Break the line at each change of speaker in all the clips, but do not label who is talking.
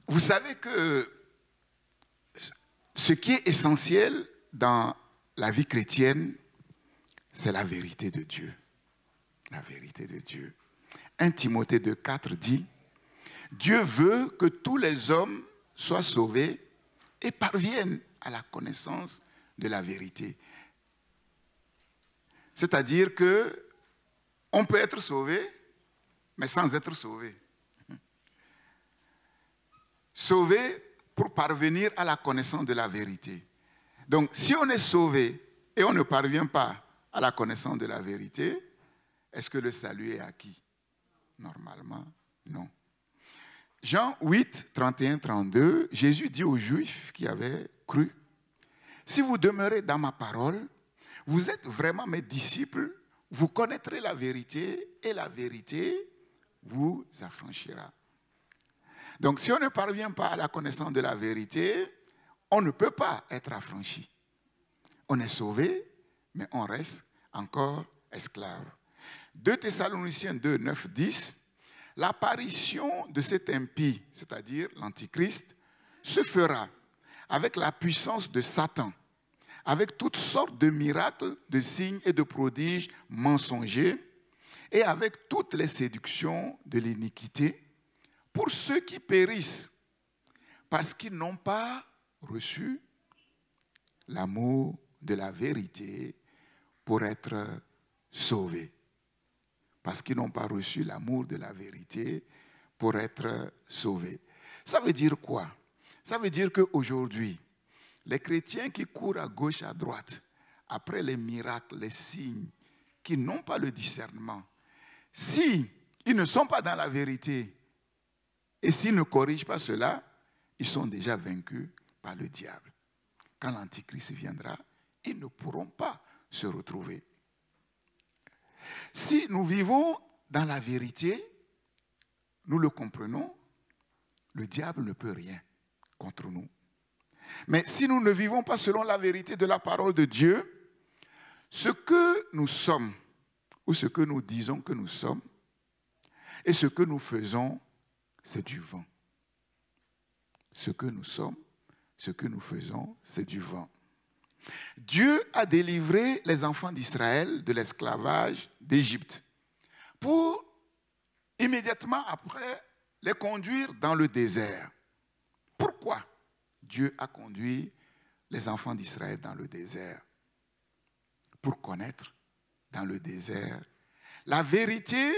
Vous savez que ce qui est essentiel dans la vie chrétienne, c'est la vérité de Dieu. La vérité de Dieu. 1 Timothée 2,4 dit, Dieu veut que tous les hommes soient sauvés et parviennent à la connaissance de la vérité. C'est-à-dire que on peut être sauvé, mais sans être sauvé. Sauvé pour parvenir à la connaissance de la vérité. Donc, si on est sauvé et on ne parvient pas à la connaissance de la vérité, est-ce que le salut est acquis? Normalement, non. Jean 8, 31, 32, Jésus dit aux Juifs qui avaient cru, « Si vous demeurez dans ma parole, vous êtes vraiment mes disciples, vous connaîtrez la vérité et la vérité vous affranchira. » Donc, si on ne parvient pas à la connaissance de la vérité, on ne peut pas être affranchi. On est sauvé, mais on reste encore esclave. 2 Thessaloniciens 2, 9, 10, l'apparition de cet impie, c'est-à-dire l'Antichrist, se fera avec la puissance de Satan, avec toutes sortes de miracles, de signes et de prodiges mensongers, et avec toutes les séductions de l'iniquité, pour ceux qui périssent, parce qu'ils n'ont pas reçu l'amour de la vérité pour être sauvés. Parce qu'ils n'ont pas reçu l'amour de la vérité pour être sauvés. Ça veut dire quoi? Ça veut dire qu'aujourd'hui, les chrétiens qui courent à gauche, à droite, après les miracles, les signes, qui n'ont pas le discernement, si ils ne sont pas dans la vérité, et s'ils ne corrigent pas cela, ils sont déjà vaincus par le diable. Quand l'Antichrist viendra, ils ne pourront pas se retrouver. Si nous vivons dans la vérité, nous le comprenons, le diable ne peut rien contre nous. Mais si nous ne vivons pas selon la vérité de la parole de Dieu, ce que nous sommes, ou ce que nous disons que nous sommes, et ce que nous faisons, c'est du vent. Ce que nous sommes, ce que nous faisons, c'est du vent. Dieu a délivré les enfants d'Israël de l'esclavage d'Égypte pour immédiatement après les conduire dans le désert. Pourquoi Dieu a conduit les enfants d'Israël dans le désert? Pour connaître dans le désert la vérité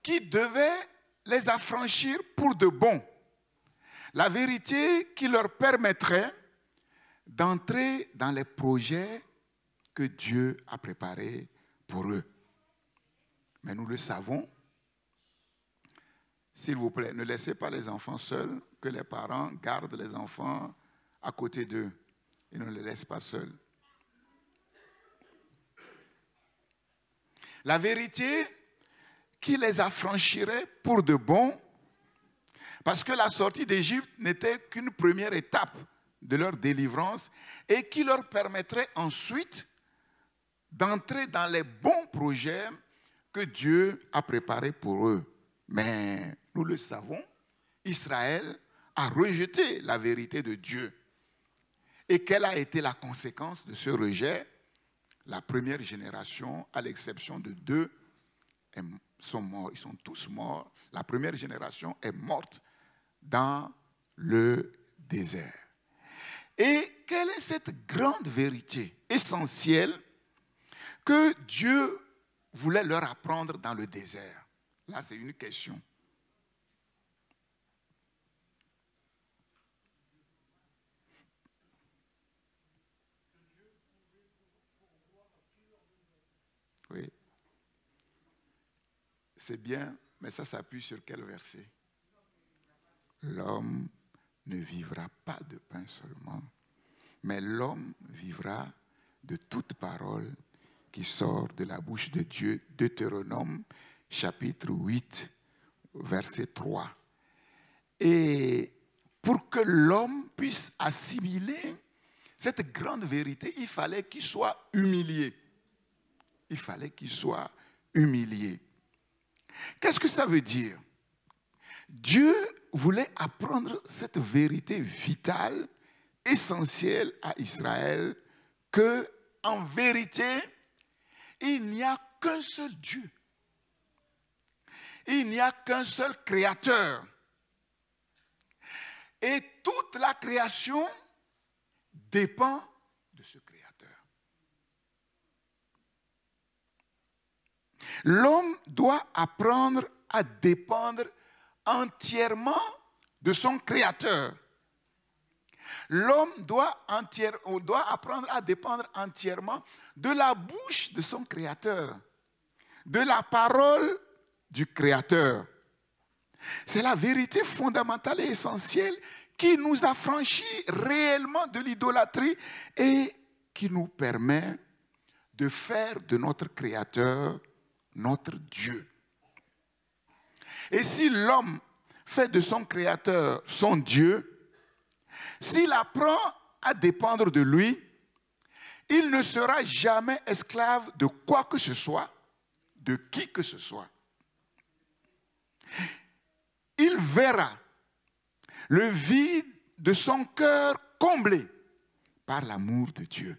qui devait les affranchir pour de bon. La vérité qui leur permettrait d'entrer dans les projets que Dieu a préparés pour eux. Mais nous le savons. S'il vous plaît, ne laissez pas les enfants seuls, que les parents gardent les enfants à côté d'eux. Ils ne les laissent pas seuls. La vérité qui les affranchirait pour de bon, parce que la sortie d'Égypte n'était qu'une première étape de leur délivrance et qui leur permettrait ensuite d'entrer dans les bons projets que Dieu a préparés pour eux. Mais nous le savons, Israël a rejeté la vérité de Dieu. Et quelle a été la conséquence de ce rejet? La première génération, à l'exception de 2, sont morts. Ils sont tous morts. La première génération est morte dans le désert. Et quelle est cette grande vérité essentielle que Dieu voulait leur apprendre dans le désert? Là, c'est une question. Oui. C'est bien, mais ça s'appuie sur quel verset? L'homme ne vivra pas de pain seulement, mais l'homme vivra de toute parole qui sort de la bouche de Dieu. Deutéronome, chapitre 8, verset 3. Et pour que l'homme puisse assimiler cette grande vérité, il fallait qu'il soit humilié. Il fallait qu'il soit humilié. Qu'est-ce que ça veut dire? Dieu voulait apprendre cette vérité vitale, essentielle à Israël, que en vérité, il n'y a qu'un seul Dieu. Il n'y a qu'un seul créateur. Et toute la création dépend de ce créateur. L'homme doit apprendre à dépendre entièrement de son créateur. L'homme doit apprendre à dépendre entièrement de la bouche de son créateur, de la parole du créateur. C'est la vérité fondamentale et essentielle qui nous affranchit réellement de l'idolâtrie et qui nous permet de faire de notre créateur notre Dieu. Et si l'homme fait de son créateur son Dieu, s'il apprend à dépendre de lui, il ne sera jamais esclave de quoi que ce soit, de qui que ce soit. Il verra le vide de son cœur comblé par l'amour de Dieu.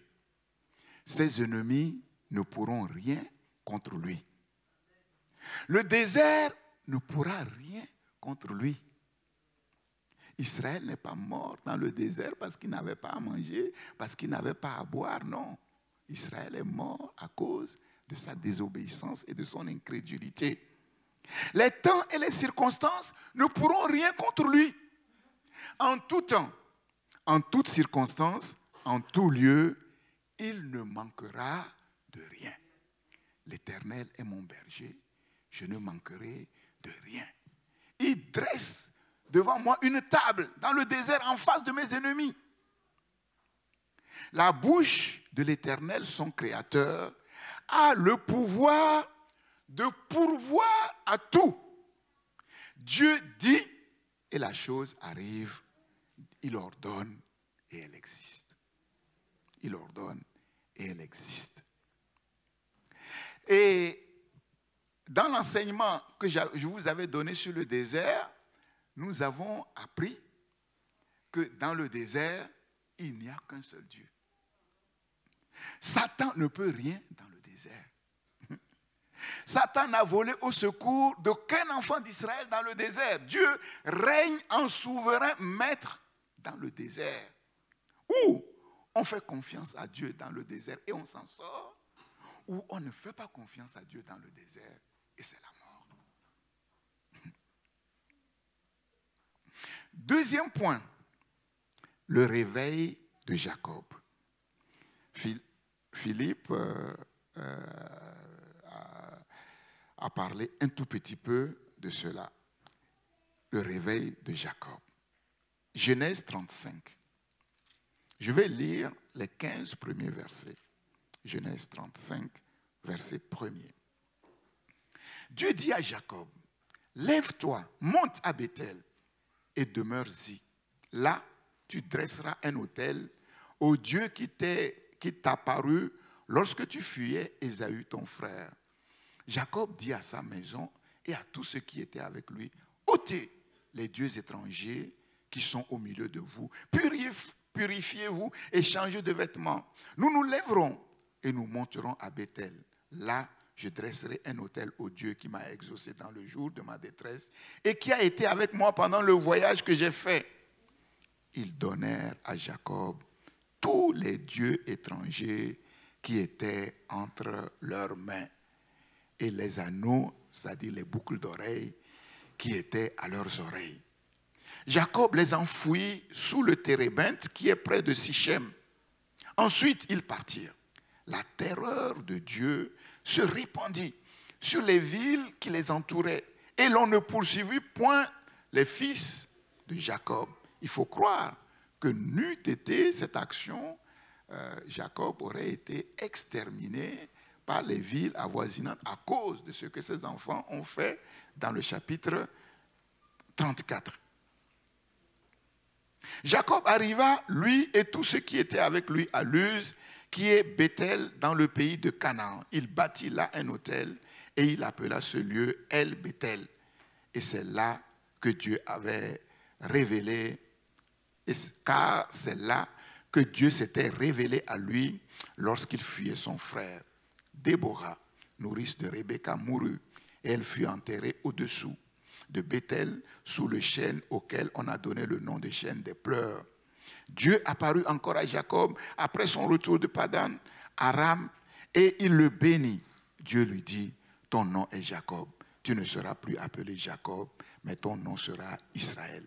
Ses ennemis ne pourront rien contre lui. Le désert ne pourra rien contre lui. Israël n'est pas mort dans le désert parce qu'il n'avait pas à manger, parce qu'il n'avait pas à boire, non. Israël est mort à cause de sa désobéissance et de son incrédulité. Les temps et les circonstances ne pourront rien contre lui. En tout temps, en toute circonstance, en tout lieu, il ne manquera de rien. L'Éternel est mon berger, je ne manquerai de rien. Il dresse devant moi une table dans le désert en face de mes ennemis. La bouche de l'Éternel, son Créateur, a le pouvoir de pourvoir à tout. Dieu dit et la chose arrive. Il ordonne et elle existe. Il ordonne et elle existe. Et dans l'enseignement que je vous avais donné sur le désert, nous avons appris que dans le désert, il n'y a qu'un seul Dieu. Satan ne peut rien dans le désert. Satan n'a volé au secours d'aucun enfant d'Israël dans le désert. Dieu règne en souverain maître dans le désert. Ou on fait confiance à Dieu dans le désert et on s'en sort, ou on ne fait pas confiance à Dieu dans le désert et c'est la mort. Deuxième point, le réveil de Jacob. Philippe a parlé un tout petit peu de cela. Le réveil de Jacob. Genèse 35. Je vais lire les 15 premiers versets. Genèse 35, verset 1er. Dieu dit à Jacob, lève-toi, monte à Béthel et demeure-y. Là, tu dresseras un autel au Dieu qui t'a paru lorsque tu fuyais Ésaü ton frère. Jacob dit à sa maison et à tous ceux qui étaient avec lui, ôtez les dieux étrangers qui sont au milieu de vous. Purifiez-vous et changez de vêtements. Nous nous lèverons et nous monterons à Béthel. Là, je dresserai un autel au Dieu qui m'a exaucé dans le jour de ma détresse et qui a été avec moi pendant le voyage que j'ai fait. Ils donnèrent à Jacob tous les dieux étrangers qui étaient entre leurs mains et les anneaux, c'est-à-dire les boucles d'oreilles, qui étaient à leurs oreilles. Jacob les enfouit sous le térébinthe qui est près de Sichem. Ensuite, ils partirent. La terreur de Dieu se répandit sur les villes qui les entouraient et l'on ne poursuivit point les fils de Jacob. Il faut croire que n'eût été cette action, Jacob aurait été exterminé par les villes avoisinantes à cause de ce que ses enfants ont fait dans le chapitre 34. Jacob arriva, lui et tous ceux qui étaient avec lui à Luz, qui est Béthel dans le pays de Canaan. Il bâtit là un autel et il appela ce lieu El Béthel. Et c'est là que Dieu avait révélé, car c'est là que Dieu s'était révélé à lui lorsqu'il fuyait son frère. Déborah, nourrice de Rebecca, mourut et elle fut enterrée au-dessous de Bethel, sous le chêne auquel on a donné le nom de chêne des pleurs. Dieu apparut encore à Jacob après son retour de Padan Aram et il le bénit. Dieu lui dit, ton nom est Jacob, tu ne seras plus appelé Jacob, mais ton nom sera Israël.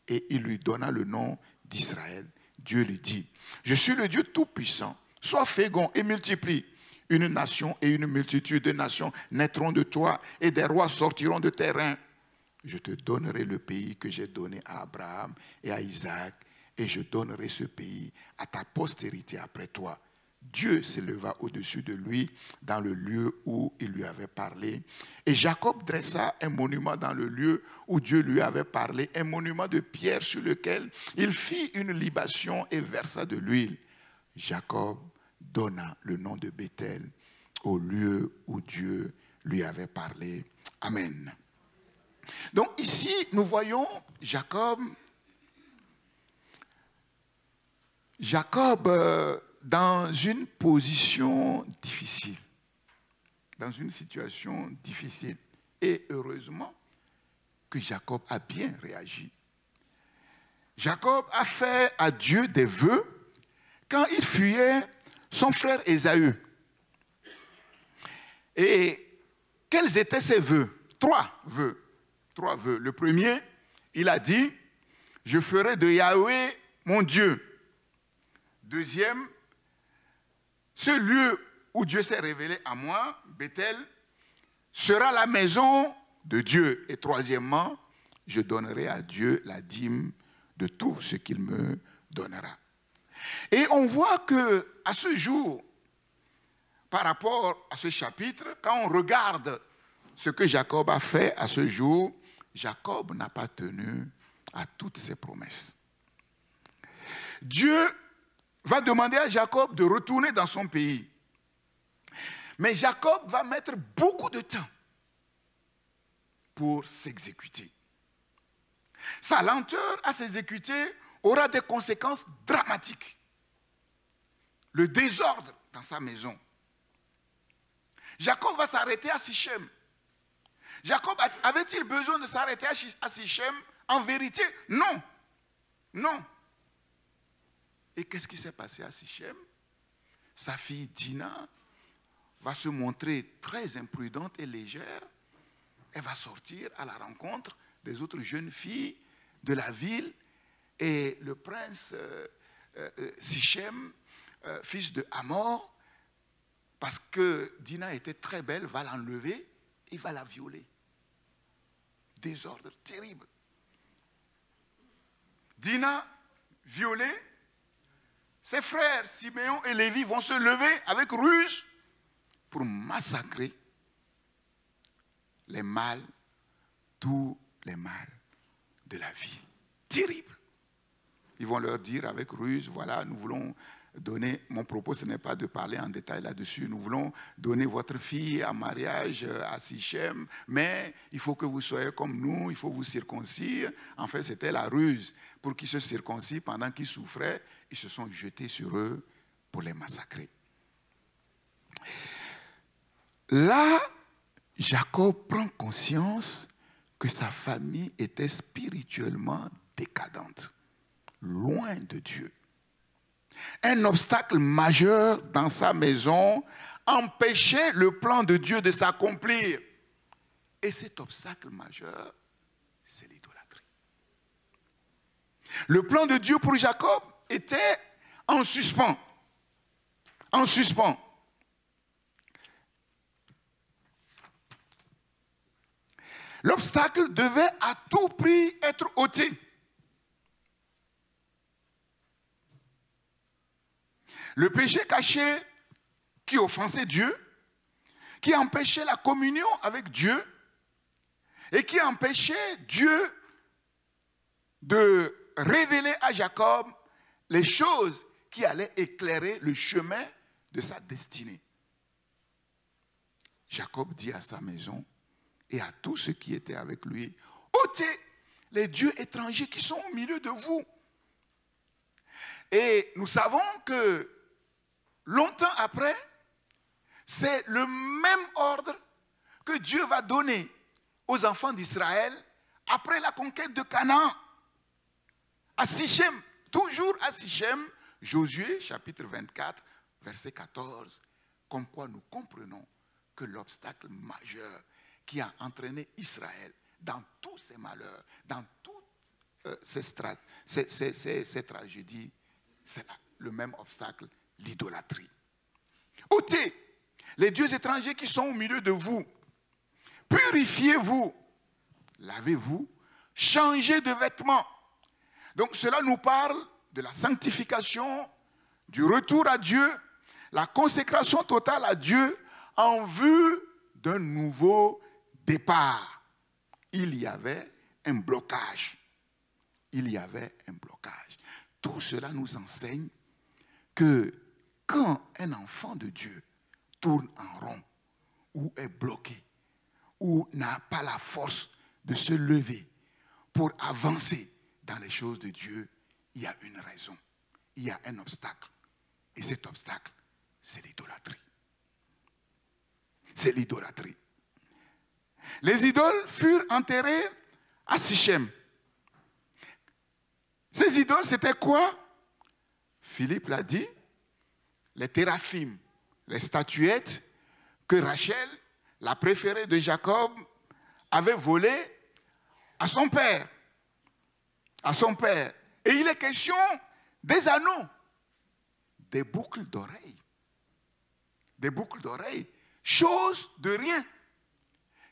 Et il lui donna le nom d'Israël. Dieu lui dit, je suis le Dieu tout-puissant, sois fécond et multiplie. Une nation et une multitude de nations naîtront de toi et des rois sortiront de tes reins. Je te donnerai le pays que j'ai donné à Abraham et à Isaac, et je donnerai ce pays à ta postérité après toi. Dieu s'éleva au-dessus de lui dans le lieu où il lui avait parlé. Et Jacob dressa un monument dans le lieu où Dieu lui avait parlé, un monument de pierre sur lequel il fit une libation et versa de l'huile. Jacob donna le nom de Bethel au lieu où Dieu lui avait parlé. Amen. Donc ici, nous voyons Jacob dans une position difficile, dans une situation difficile. Et heureusement que Jacob a bien réagi. Jacob a fait à Dieu des vœux quand il fuyait son frère Ésaü. Et quels étaient ces vœux? Trois vœux. Le premier, il a dit, je ferai de Yahweh mon Dieu. Deuxième, ce lieu où Dieu s'est révélé à moi, Bethel, sera la maison de Dieu. Et troisièmement, je donnerai à Dieu la dîme de tout ce qu'il me donnera. Et on voit que à ce jour, par rapport à ce chapitre, quand on regarde ce que Jacob a fait à ce jour, Jacob n'a pas tenu à toutes ses promesses. Dieu va demander à Jacob de retourner dans son pays. Mais Jacob va mettre beaucoup de temps pour s'exécuter. Sa lenteur à s'exécuter aura des conséquences dramatiques. Le désordre dans sa maison. Jacob va s'arrêter à Sichem. Jacob avait-il besoin de s'arrêter à Sichem? En vérité, non. Non. Et qu'est-ce qui s'est passé à Sichem? Sa fille Dina va se montrer très imprudente et légère. Elle va sortir à la rencontre des autres jeunes filles de la ville. Et le prince Sichem, fils de Hamor, parce que Dina était très belle, va l'enlever et va la violer. Désordre terrible. Dina, violée, ses frères Siméon et Lévi vont se lever avec ruse pour massacrer les mâles, tous les mâles de la vie. Terrible. Ils vont leur dire avec ruse, voilà, nous voulons donner, mon propos ce n'est pas de parler en détail là-dessus, nous voulons donner votre fille en mariage à Sichem, mais il faut que vous soyez comme nous, il faut vous circoncire. En fait, c'était la ruse pour qu'ils se circoncisent pendant qu'ils souffraient. Ils se sont jetés sur eux pour les massacrer. Là, Jacob prend conscience que sa famille était spirituellement décadente, loin de Dieu. Un obstacle majeur dans sa maison empêchait le plan de Dieu de s'accomplir. Et cet obstacle majeur, c'est l'idolâtrie. Le plan de Dieu pour Jacob était en suspens. En suspens. L'obstacle devait à tout prix être ôté. Le péché caché qui offensait Dieu, qui empêchait la communion avec Dieu et qui empêchait Dieu de révéler à Jacob les choses qui allaient éclairer le chemin de sa destinée. Jacob dit à sa maison et à tous ceux qui étaient avec lui, ôtez les dieux étrangers qui sont au milieu de vous. Et nous savons que longtemps après, c'est le même ordre que Dieu va donner aux enfants d'Israël après la conquête de Canaan. À Sichem, toujours à Sichem, Josué chapitre 24, verset 14, comme quoi nous comprenons que l'obstacle majeur qui a entraîné Israël dans tous ses malheurs, dans toutes ces tragédies, c'est le même obstacle, l'idolâtrie. Ôtez les dieux étrangers qui sont au milieu de vous. Purifiez-vous, lavez-vous, changez de vêtements. Donc cela nous parle de la sanctification, du retour à Dieu, la consécration totale à Dieu en vue d'un nouveau départ. Il y avait un blocage. Il y avait un blocage. Tout cela nous enseigne que quand un enfant de Dieu tourne en rond, ou est bloqué, ou n'a pas la force de se lever pour avancer dans les choses de Dieu, il y a une raison, il y a un obstacle. Et cet obstacle, c'est l'idolâtrie. C'est l'idolâtrie. Les idoles furent enterrées à Sichem. Ces idoles, c'était quoi? Philippe l'a dit, les téraphim, les statuettes que Rachel, la préférée de Jacob, avait volées à son père. À son père. Et il est question des anneaux, des boucles d'oreilles. Des boucles d'oreilles, chose de rien,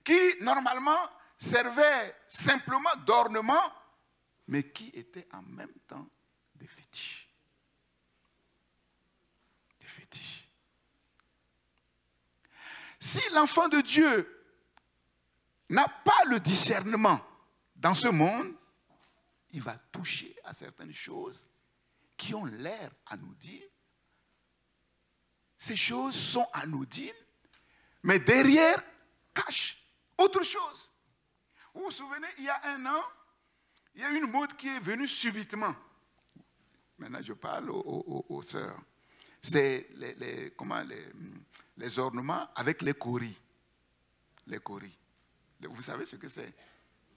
qui normalement servaient simplement d'ornement, mais qui étaient en même temps des fétiches. Des fétiches. Si l'enfant de Dieu n'a pas le discernement dans ce monde, il va toucher à certaines choses qui ont l'air anodines. Ces choses sont anodines, mais derrière cachent autre chose. Vous vous souvenez, il y a un an, il y a une mode qui est venue subitement. Maintenant, je parle aux sœurs. C'est les ornements avec les coris. Les coris. Vous savez ce que c'est?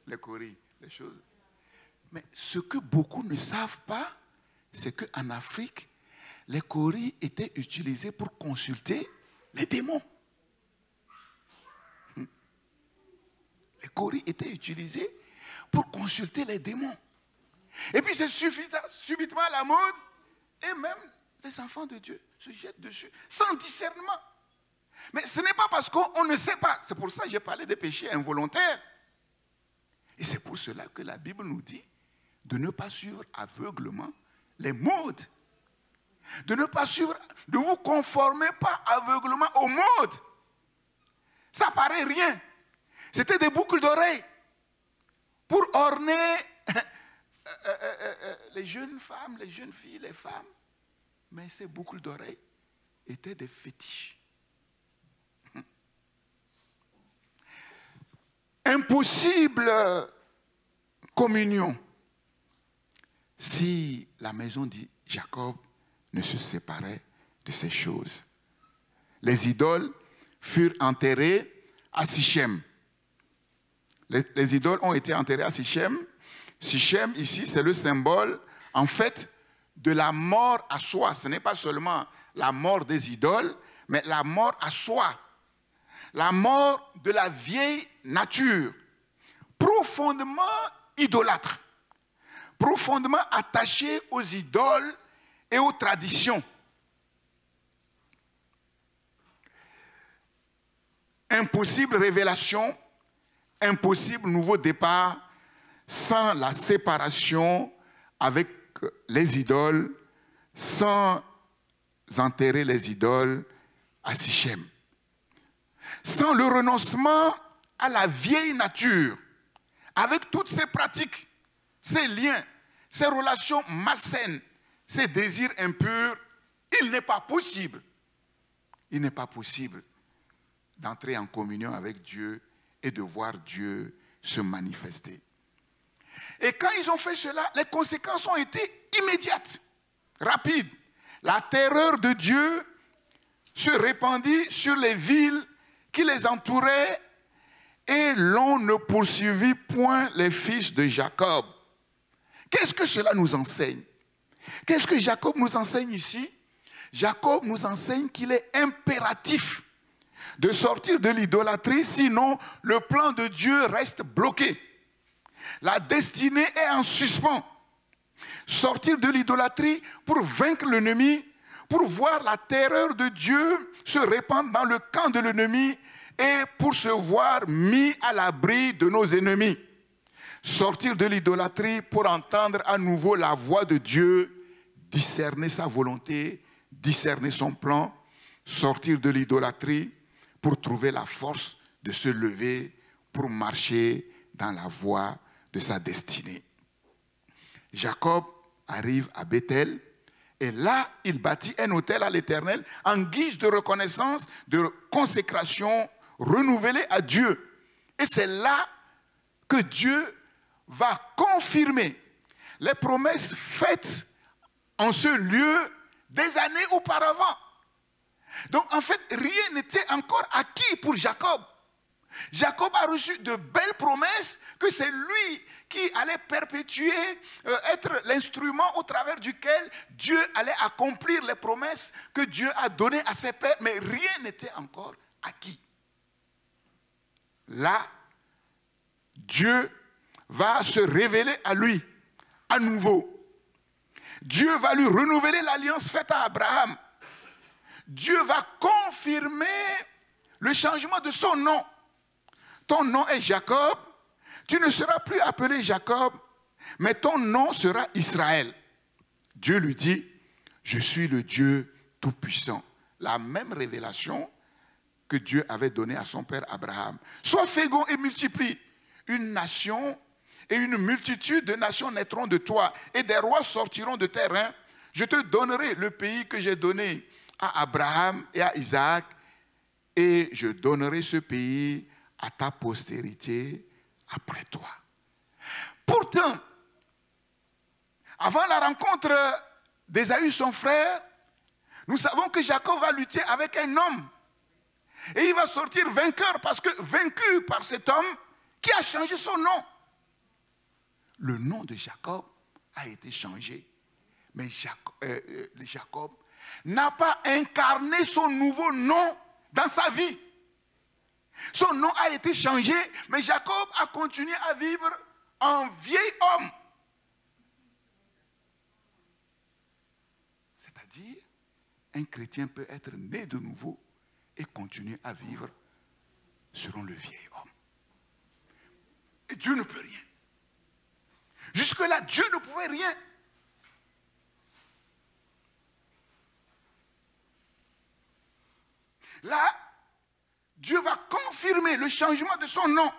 Les coris, les choses. Mais ce que beaucoup ne savent pas, c'est qu'en Afrique, les coris étaient utilisés pour consulter les démons. Les coris étaient utilisés pour consulter les démons. Et puis c'est subitement à la mode, et même les enfants de Dieu se jettent dessus, sans discernement. Mais ce n'est pas parce qu'on ne sait pas. C'est pour ça que j'ai parlé des péchés involontaires. Et c'est pour cela que la Bible nous dit de ne pas suivre aveuglement les modes. De ne pas suivre, de vous conformer pas aveuglement aux modes. Ça paraît rien. C'était des boucles d'oreilles pour orner les jeunes femmes, les jeunes filles, les femmes. Mais ces boucles d'oreilles étaient des fétiches. Impossible communion si la maison de Jacob ne se séparait de ces choses. Les idoles furent enterrées à Sichem. Les idoles ont été enterrées à Sichem. Sichem, ici, c'est le symbole, en fait, de la mort à soi. Ce n'est pas seulement la mort des idoles, mais la mort à soi. La mort de la vieille nature, profondément idolâtre, profondément attachée aux idoles et aux traditions. Impossible révélation, impossible nouveau départ sans la séparation avec les idoles, sans enterrer les idoles à Sichem. Sans le renoncement à la vieille nature, avec toutes ces pratiques, ces liens, ces relations malsaines, ces désirs impurs, il n'est pas possible d'entrer en communion avec Dieu et de voir Dieu se manifester. Et quand ils ont fait cela, les conséquences ont été immédiates, rapides. La terreur de Dieu se répandit sur les villes qui les entouraient et l'on ne poursuivit point les fils de Jacob. Qu'est-ce que cela nous enseigne? Qu'est-ce que Jacob nous enseigne ici? Jacob nous enseigne qu'il est impératif de sortir de l'idolâtrie, sinon le plan de Dieu reste bloqué. La destinée est en suspens. Sortir de l'idolâtrie pour vaincre l'ennemi, pour voir la terreur de Dieu se répandre dans le camp de l'ennemi et pour se voir mis à l'abri de nos ennemis. Sortir de l'idolâtrie pour entendre à nouveau la voix de Dieu, discerner sa volonté, discerner son plan. Sortir de l'idolâtrie pour trouver la force de se lever, pour marcher dans la voie de sa destinée. Jacob arrive à Bethel et là, il bâtit un autel à l'Éternel en guise de reconnaissance, de consécration renouvelée à Dieu. Et c'est là que Dieu va confirmer les promesses faites en ce lieu des années auparavant. Donc en fait, rien n'était encore acquis pour Jacob. Jacob a reçu de belles promesses que c'est lui qui allait perpétuer, être l'instrument au travers duquel Dieu allait accomplir les promesses que Dieu a données à ses pères, mais rien n'était encore acquis. Là, Dieu va se révéler à lui à nouveau. Dieu va lui renouveler l'alliance faite à Abraham. Dieu va confirmer le changement de son nom. Ton nom est Jacob, tu ne seras plus appelé Jacob, mais ton nom sera Israël. Dieu lui dit, je suis le Dieu Tout-Puissant. La même révélation que Dieu avait donnée à son père Abraham. Sois fécond et multiplie. Une nation et une multitude de nations naîtront de toi, et des rois sortiront de tes reins. Je te donnerai le pays que j'ai donné à Abraham et à Isaac, et je donnerai ce pays à ta postérité après toi. Pourtant, avant la rencontre d'Ésaü, son frère, nous savons que Jacob va lutter avec un homme. Et il va sortir vainqueur parce que vaincu par cet homme qui a changé son nom. Le nom de Jacob a été changé. Mais Jacob n'a pas incarné son nouveau nom dans sa vie. Son nom a été changé, mais Jacob a continué à vivre en vieil homme. C'est-à-dire, un chrétien peut être né de nouveau et continuer à vivre selon le vieil homme. Et Dieu ne peut rien. Jusque-là, Dieu ne pouvait rien. Là, Dieu va confirmer le changement de son nom.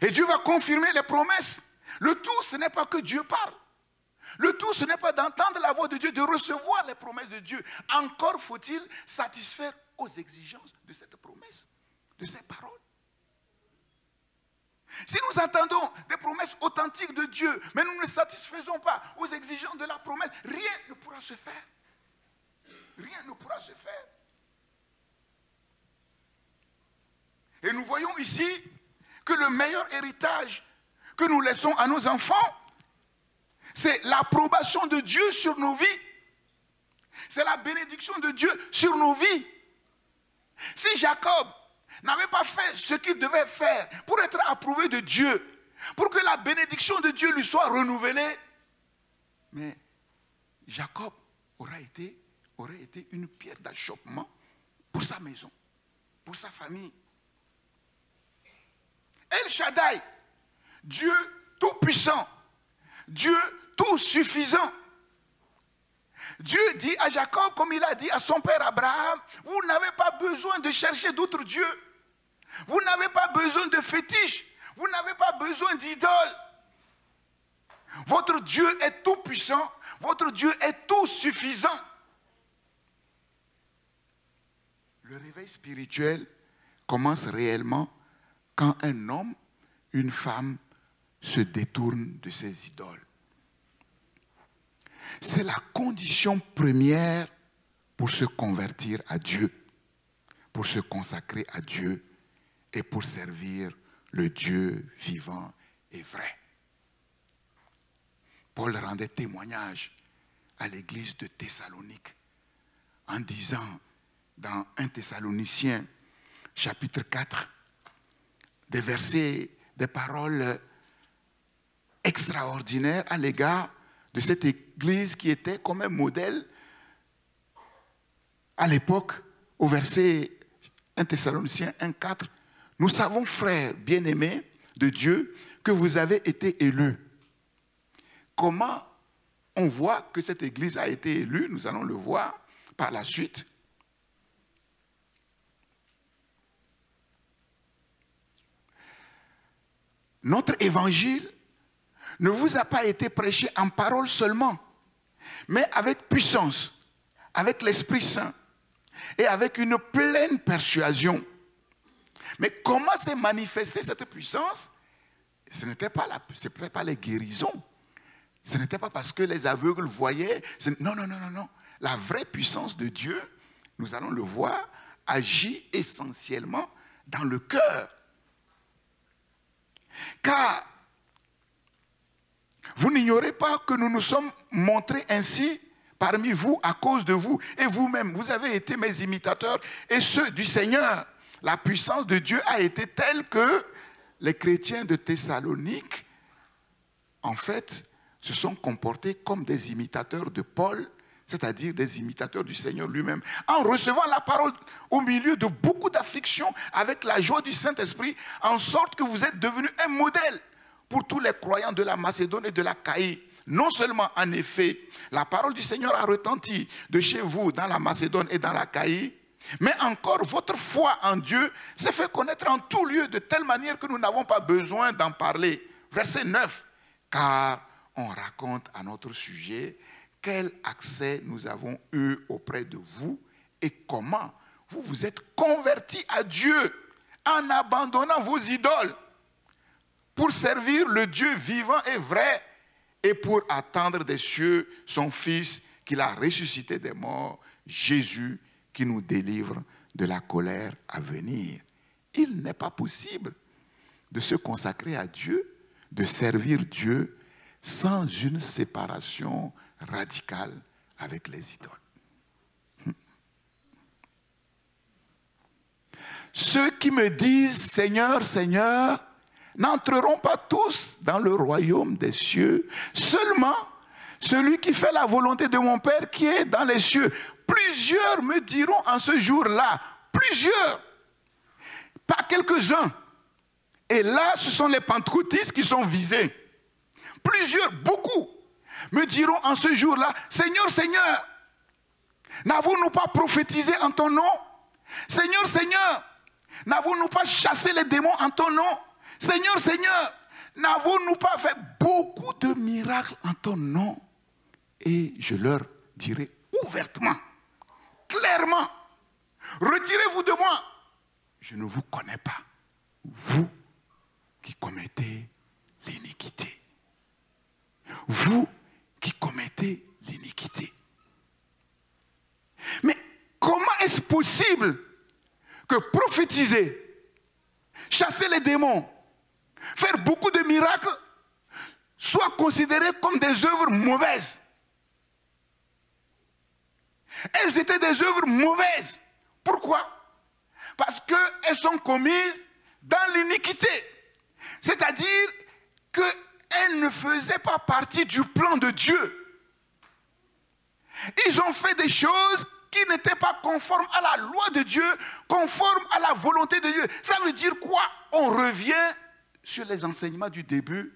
Et Dieu va confirmer les promesses. Le tout, ce n'est pas que Dieu parle. Le tout, ce n'est pas d'entendre la voix de Dieu, de recevoir les promesses de Dieu. Encore faut-il satisfaire aux exigences de cette promesse, de ces paroles. Si nous entendons des promesses authentiques de Dieu, mais nous ne satisfaisons pas aux exigences de la promesse, rien ne pourra se faire. Rien ne pourra se faire. Et nous voyons ici que le meilleur héritage que nous laissons à nos enfants, c'est l'approbation de Dieu sur nos vies. C'est la bénédiction de Dieu sur nos vies. Si Jacob n'avait pas fait ce qu'il devait faire pour être approuvé de Dieu, pour que la bénédiction de Dieu lui soit renouvelée, mais Jacob aurait été une pierre d'achoppement pour sa maison, pour sa famille. El Shaddai, Dieu tout-puissant, Dieu tout-suffisant. Dieu dit à Jacob, comme il a dit à son père Abraham, vous n'avez pas besoin de chercher d'autres dieux. Vous n'avez pas besoin de fétiches. Vous n'avez pas besoin d'idoles. Votre Dieu est tout-puissant. Votre Dieu est tout-suffisant. Le réveil spirituel commence réellement quand un homme une femme se détourne de ses idoles. C'est la condition première pour se convertir à Dieu, pour se consacrer à Dieu et pour servir le Dieu vivant et vrai. Paul rendait témoignage à l'église de Thessalonique en disant dans 1 Thessaloniciens chapitre 4 des versets, des paroles extraordinaires à l'égard de cette église qui était comme un modèle à l'époque. Au verset 1 Thessaloniciens 1,4, nous savons, frères bien-aimés de Dieu, que vous avez été élus. Comment on voit que cette église a été élue? Nous allons le voir par la suite. Notre évangile ne vous a pas été prêché en parole seulement, mais avec puissance, avec l'Esprit Saint et avec une pleine persuasion. Mais comment s'est manifestée cette puissance? Ce n'était pas les guérisons. Ce n'était pas parce que les aveugles voyaient. Non, non, non, non, non. La vraie puissance de Dieu, nous allons le voir, agit essentiellement dans le cœur. Car vous n'ignorez pas que nous nous sommes montrés ainsi parmi vous à cause de vous. Et vous-même, vous avez été mes imitateurs et ceux du Seigneur. La puissance de Dieu a été telle que les chrétiens de Thessalonique, en fait, se sont comportés comme des imitateurs de Paul, c'est-à-dire des imitateurs du Seigneur lui-même, en recevant la parole au milieu de beaucoup d'afflictions, avec la joie du Saint-Esprit, en sorte que vous êtes devenus un modèle pour tous les croyants de la Macédoine et de l'Achaïe. Non seulement, en effet, la parole du Seigneur a retenti de chez vous dans la Macédoine et dans l'Achaïe, mais encore votre foi en Dieu s'est fait connaître en tout lieu de telle manière que nous n'avons pas besoin d'en parler. Verset 9, car on raconte à notre sujet quel accès nous avons eu auprès de vous et comment vous vous êtes convertis à Dieu en abandonnant vos idoles pour servir le Dieu vivant et vrai et pour attendre des cieux son Fils qu'il a ressuscité des morts, Jésus, qui nous délivre de la colère à venir. Il n'est pas possible de se consacrer à Dieu, de servir Dieu sans une séparation radicale avec les idoles. Ceux qui me disent Seigneur, Seigneur, n'entreront pas tous dans le royaume des cieux, seulement celui qui fait la volonté de mon Père qui est dans les cieux. Plusieurs me diront en ce jour-là, plusieurs, pas quelques-uns. Et là, ce sont les pentecôtistes qui sont visés. Plusieurs, beaucoup, me diront en ce jour-là, Seigneur, Seigneur, n'avons-nous pas prophétisé en ton nom? Seigneur, Seigneur, n'avons-nous pas chassé les démons en ton nom? Seigneur, Seigneur, n'avons-nous pas fait beaucoup de miracles en ton nom? Et je leur dirai ouvertement, clairement, retirez-vous de moi. Je ne vous connais pas, vous qui commettez l'iniquité. Vous qui commettez l'iniquité. Mais comment est-ce possible que prophétiser, chasser les démons, faire beaucoup de miracles, soit considéré comme des œuvres mauvaises? Elles étaient des œuvres mauvaises. Pourquoi? Parce qu'elles sont commises dans l'iniquité. C'est-à-dire qu'elles ne faisaient pas partie du plan de Dieu. Ils ont fait des choses qui n'étaient pas conformes à la loi de Dieu, conformes à la volonté de Dieu. Ça veut dire quoi? On revient sur les enseignements du début,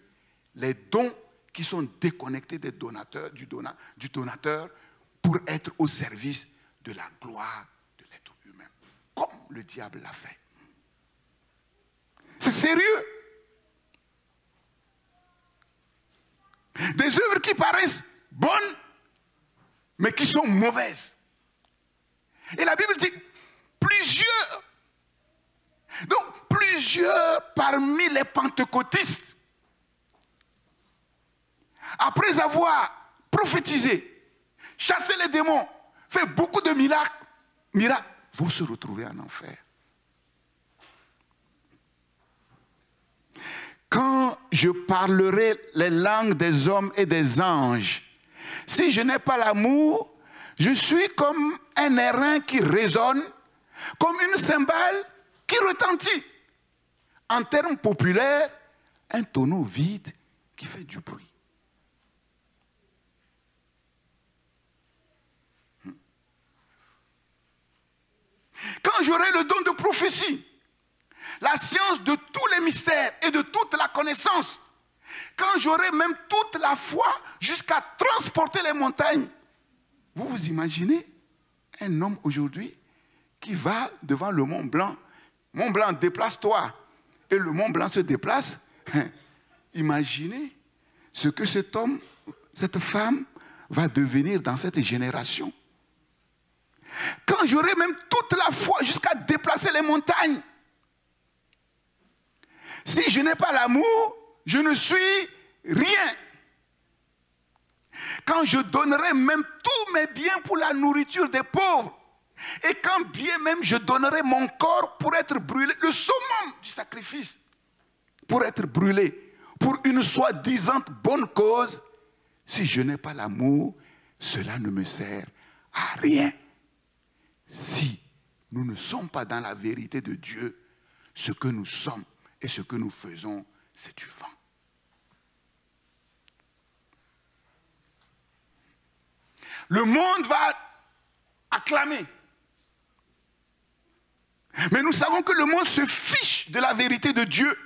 les dons qui sont déconnectés des donateurs, du donateur, pour être au service de la gloire de l'être humain, comme le diable l'a fait. C'est sérieux. Des œuvres qui paraissent bonnes, mais qui sont mauvaises. Et la Bible dit plusieurs. Donc, plusieurs parmi les pentecôtistes, après avoir prophétisé, chassé les démons, fait beaucoup de miracles, vont se retrouver en enfer. Quand je parlerai les langues des hommes et des anges, si je n'ai pas l'amour, je suis comme un airain qui résonne, comme une cymbale qui retentit. En termes populaires, un tonneau vide qui fait du bruit. Quand j'aurai le don de prophétie, la science de tous les mystères et de toute la connaissance, quand j'aurai même toute la foi jusqu'à transporter les montagnes, vous vous imaginez un homme aujourd'hui qui va devant le Mont Blanc. Mont Blanc, déplace-toi. Et le Mont Blanc se déplace. Imaginez ce que cet homme, cette femme va devenir dans cette génération. Quand j'aurai même toute la foi jusqu'à déplacer les montagnes, si je n'ai pas l'amour, je ne suis rien. Quand je donnerai même tous mes biens pour la nourriture des pauvres, et quand bien même je donnerai mon corps pour être brûlé, le summum du sacrifice, pour être brûlé, pour une soi-disant bonne cause, si je n'ai pas l'amour, cela ne me sert à rien. Si nous ne sommes pas dans la vérité de Dieu, ce que nous sommes et ce que nous faisons, c'est du vent. Le monde va acclamer. Mais nous savons que le monde se fiche de la vérité de Dieu.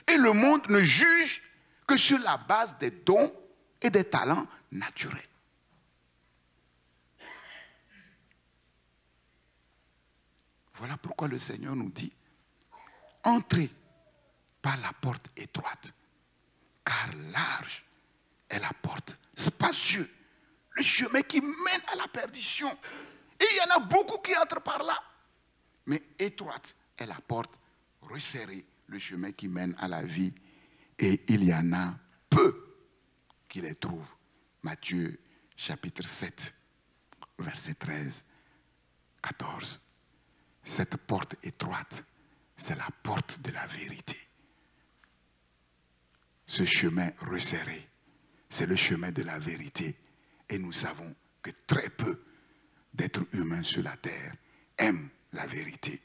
Et le monde ne juge que sur la base des dons et des talents naturels. Voilà pourquoi le Seigneur nous dit, entrez par la porte étroite, car large est la porte, spacieux, le chemin qui mène à la perdition. Et il y en a beaucoup qui entrent par là. Mais étroite est la porte, resserrée, le chemin qui mène à la vie. Et il y en a peu qui les trouvent. Matthieu chapitre 7, verset 13, 14. Cette porte étroite, c'est la porte de la vérité. Ce chemin resserré, c'est le chemin de la vérité. Et nous savons que très peu d'êtres humains sur la terre aiment la vérité.